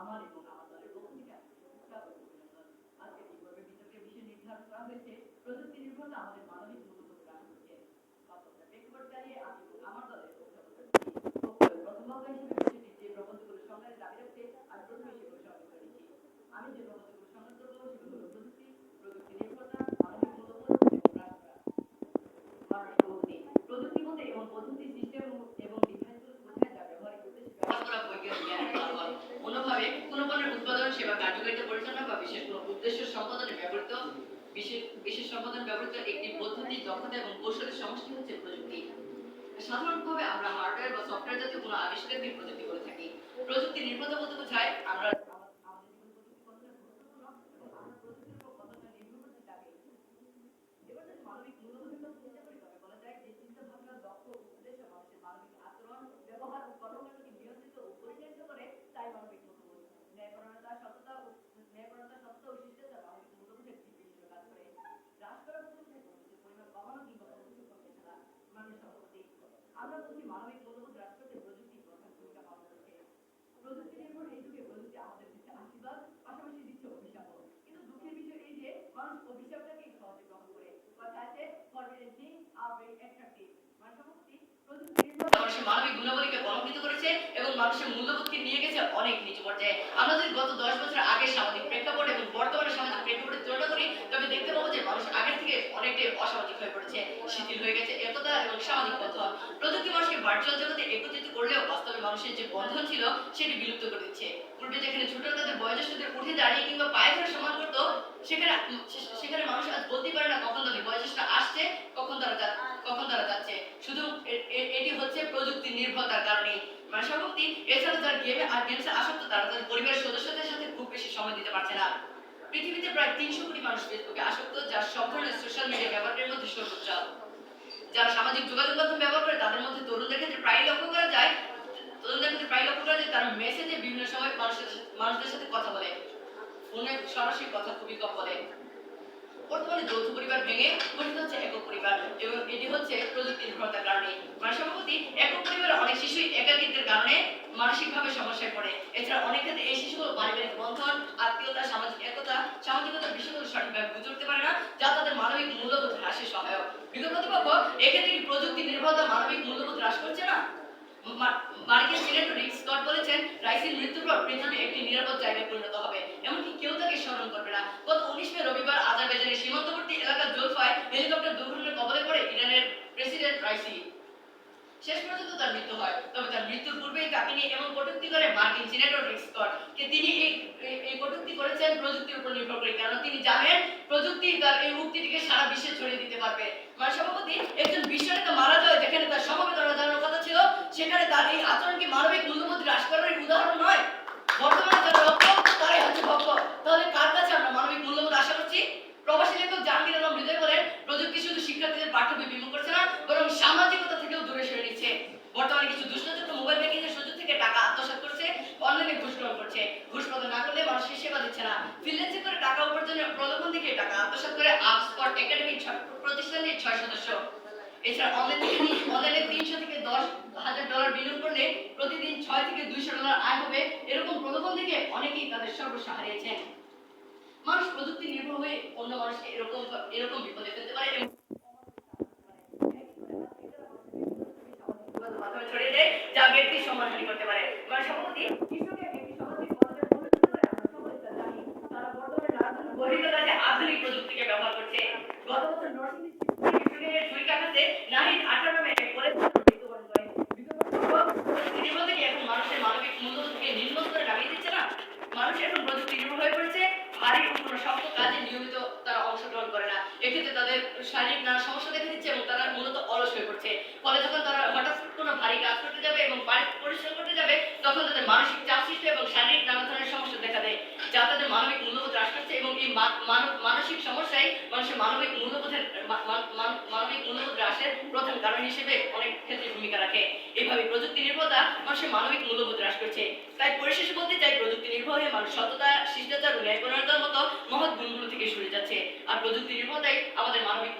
আমার এবং আমার দলের পক্ষ থেকে আজকে এইভাবে বিতর্কের বিষয় নির্ধারণ করা হয়েছে প্রযুক্তি নির্ভরতা আমাদের মানবিক মূল্যবোধ হ্রাস করছে। বাস্তবতা প্রেক্ষাপট দাঁড়িয়ে আমি এবং আমার দলের প্রথম বক্তা হিসেবে বিষয়টি যে প্রবন্ধগুলো সংগ্রহের দাবি রাখছে আমি প্রথমে সেগুলো সংগ্রহ করে নিচ্ছি। আমি যে প্রবন্ধগুলো সংগ্রহ করবো সেগুলো হলো প্রযুক্তি নির্ভরতা, মানবিক মূল্যবোধ এবং হ্রাস করা। মানবিক পদ্ধতি প্রযুক্তি বলতে এমন পদ্ধতি সিস্টেম এবং ডিভাইসগুলো বোঝায় যা ব্যবহারিক উদ্দেশ্যে ব্যবহার করা বৈজ্ঞানিক জ্ঞানের ফলাফল। অন্যভাবে কোনো পণ্যের উৎপাদন সেবা কার্যকারিতা পরিচালনা বা বিশেষ কোনো উদ্দেশ্য সম্পাদনে ব্যবহৃত বিশেষ সম্পাদন ব্যবহৃত একটি পদ্ধতি, দক্ষতা এবং কৌশলের সমষ্টি হচ্ছে প্রযুক্তি। সাধারণভাবে আমরা হার্ডওয়্যার বা সফটওয়্যার জাতীয় কোনো আবিষ্কারকে প্রযুক্তি করে থাকি। প্রযুক্তি নির্ভরতা বলতে বোঝায় আমরা মানবিক মূল্যবোধের কথা চিন্তা করি তবে বলা যায় যে চিন্তা ভাবনা, দক্ষ উদ্দেশ্য মানুষের মানবিক আচরণ, ব্যবহার ও কর্মকাণ্ডকে নিয়ন্ত্রিত ও পরিচালিত করে, তাই মানবিক মূল্যবোধ। ন্যায়পরায়ণতা, সততা ও শিষ্টাচার মানবিক মূল্যবোধের বিশিষ্ট কাজ করে। হ্রাস করা বলতে বোঝায় প্রযুক্তির পরিমাণ কমানো কিংবা প্রযুক্তি কমতে ছাড়া। মানুষ সম্পত্তি আমরা বলছি মানবিক মূল্যবোধ হ্রাস করতে প্রযুক্তি প্রধান ভূমিকা পালন করছে। প্রযুক্তি নির্ভর এই যুগে প্রযুক্তি আমাদের দিচ্ছে আশীর্বাদ, পাশাপাশি দিচ্ছে অভিশাপও। কিন্তু দুঃখের বিষয় এই যে মানুষ অভিশাপটাকে সহজে গ্রহণ করে। কথা আছে forbidden things are very attractive। মানে সম্পত্তি প্রযুক্তি নির্ভর মানুষের মানবিক গুণাবলীকে কলঙ্কিত করেছে এবং মানুষের মূল্যবোধকে নিয়ে গেছে অনেক নিচু পর্যায়ে। আমরা যদি গত 10 বছর আগে সামাজিক প্রেক্ষাপট এবং বর্তমানে সামাজিক প্রেক্ষাপটের তুলনা করি তবে দেখতে পাবো যে মানুষ আগের থেকে অনেকটাই অসামাজিক হয়ে পড়েছে, শিথিল হয়ে গেছে একতা এবং সামাজিক বন্ধন। প্রযুক্তি মানুষকে ভার্চুয়াল জগতে একত্রিত করলেও বাস্তবে মানুষের যে বন্ধন ছিল সেটি বিলুপ্ত করে দিচ্ছে। পূর্বে যেখানে ছোটরা তাদের বয়োজ্যেষ্ঠদের উঠে দাঁড়িয়ে কিংবা পায়ে ধরে সম্মান করতো সেখানে মানুষ আজ বলতেই পারে না কখন তাদের বয়োজ্যেষ্ঠ আসছে, কখন তারা যাচ্ছে। শুধু এটি হচ্ছে প্রযুক্তি নির্ভরতার কারণে। মানে সম্পত্তি এছাড়া যারা গেমসে আসক্ত তারা তাদের পরিবারের সদস্যদের সাথে খুব বেশি সময় দিতে পারছে না। পৃথিবীতে প্রায় 300 কোটি মানুষ ফেসবুকে আসক্ত, যা সব ধরনের সোশ্যাল মিডিয়া ব্যবহারের মধ্যে সর্বোচ্চ। যারা সামাজিক যোগাযোগ মাধ্যম ব্যবহার করে তাদের মধ্যে তরুণদের ক্ষেত্রে প্রায় লক্ষ্য করা যায় তারা মেসেজে বিভিন্ন সময় মানুষদের সাথে কথা বলে, ফোনে সরাসরি কথা খুবই কম বলে। বর্তমানে যৌথ পরিবার ভেঙে গঠিত হচ্ছে একক পরিবার এবং এটি হচ্ছে প্রযুক্তি নির্ভরতার কারণে। মানে সম্ভবতী একক পরিবারে অনেক শিশুই একাকিত্বের কারণে মানসিকভাবে সমস্যায় পড়ে। এছাড়া অনেক ক্ষেত্রে এই শিশুগুলো পারিবারিক বন্ধন, আত্মীয়তা, সামাজিকতার বিষয়গুলো সঠিকভাবে বুঝে উঠতে পারে না, যা তাদের মানবিক মূল্যবোধ হ্রাসে সহায়ক। বিগত প্রতিপক্ষ এক্ষেত্রে কি প্রযুক্তি নির্ভরতা মানবিক মূল্যবোধ হ্রাস করছে না? মার্কিন সিনেটর রিক স্কট বলেছেন রাইসির মৃত্যুর পর পৃথিবী একটি নিরাপদ জায়গায় পরিণত হবে, এমনকি কেউ তাকে স্মরণ করবে না। গত 19 মে রবিবার আজারবাইজানের সীমান্তবর্তী এলাকা জোলফায় হেলিকপ্টার দুর্ঘটনায় কবলে পড়ে ইরানের প্রেসিডেন্ট রাইসি। শেষ পর্যন্ত তার মৃত্যু হয়, তবে তার মৃত্যুর পূর্বেই তাকে নিয়ে এমন কটূক্তি করে মার্কিন সিনেটর রিক স্কট। তিনি এই কটূক্তি করেছেন প্রযুক্তির উপর নির্ভর করে, কারণ তিনি জানেন প্রযুক্তি তার এই উক্তিটিকে সারা বিশ্বে ছড়িয়ে দিতে পারবে। মানে সভাপতি একজন বিশ্ব নেতা মারা যায় যেখানে তার সমবেদনা জানানোর কথা ছিল, সেখানে তার এই আচরণ কি মানবিক মূল্যবোধ হ্রাস করার উদাহরণ নয়? বর্তমানে যারা রক্ত তারাই হচ্ছে ভক্ত, তাহলে কার কাছে আমরা মানবিক মূল্যবোধ আশা করছি? প্রবাসী লেখক জাহাঙ্গীর আলম হৃদয় বলেন প্রযুক্তি শুধু শিক্ষার্থীদের পাঠ্য বই বিমুখ করছে না, বরং সামাজিকতা থেকেও দূরে সরে নিচ্ছে। বর্তমানে কিছু দুষ্কৃতী মোবাইল ব্যাংকিং এর সুযোগ থেকে টাকা আত্মসাৎ করছে, অনলাইনে ঘুষ গ্রহণ করছে, ঘুষ প্রদান না করলে মানুষকে সেবা দিচ্ছে না, ফ্রিল্যান্সিং করে টাকা উপার্জনের প্রলোভন থেকে টাকা আত্মসাৎ করে আপস্পট একাডেমি প্রতিষ্ঠানের 6 সদস্য। এছাড়া অনলাইনে 300 থেকে $10,000 বিনিয়োগ করলে প্রতিদিন 6 থেকে $200 আয় হবে, এরকম প্রলোভন থেকে অনেকেই তাদের সর্বস্ব হারিয়েছেন। মানুষ প্রযুক্তি নির্ভর হয়ে অন্য মানুষকে এরকম বিপদে ফেলতে পারে এবং ছড়িয়ে দেয়, যা ব্যক্তির সম্মানহানি করতে পারে। মানে সম্পত্তি কৃষকের ব্যক্তি সমাজে পর্যায়ে পৌঁছতে পারে, আমরা সকলে তা জানি। তারা বর্তমানে নানান গভীর কাজে আধুনিক প্রযুক্তিকে ব্যবহার করছে। গত বছর নরসিংদী কৃষকের ছুরি কাটাতে নাহিদ 18 নামে এক কলেজ মৃত্যুবরণ করে। নির্ভর থেকে এখন মানুষের মানবিক মূল্যবোধকে নিম্ন স্তরে নামিয়ে দিচ্ছে না। মানুষ এখন প্রযুক্তি নির্ভর হয়ে পড়েছে, ভারী ও কোনো শক্ত কাজে নিয়মিত তারা অংশগ্রহণ করে না। এক্ষেত্রে তাদের শারীরিক নানা সমস্যা দেখা দিচ্ছে এবং তারা মূলত অলস হয়ে পড়ছে। ফলে যখন তারা হঠাৎ কোনো ভারী কাজ করতে যাবে এবং পরিশ্রম করতে যাবে তখন তাদের মানসিক চাপ সৃষ্টি এবং শারীরিক নানা ধরনের সমস্যা দেখা দেয়, যা তাদের মানবিক মূল্যবোধ হ্রাস করছে। এবং এই মানসিক সমস্যাই মানুষের মানবিক মূল্যবোধ হ্রাসের প্রধান কারণ হিসেবে অনেক ক্ষেত্রে ভূমিকা রাখে। এইভাবে প্রযুক্তি নির্ভরতা মানুষের মানবিক মূল্যবোধ হ্রাস করছে। তাই পরিশেষে বলতে চাই প্রযুক্তি নির্ভর হয়ে মানুষ সততা, শিষ্টাচার ও ন্যায়পরায়ণতার মতো মহৎ গুণগুলো থেকে সরে যাচ্ছে। আর প্রযুক্তি নির্ভরতাই আমাদের মানবিক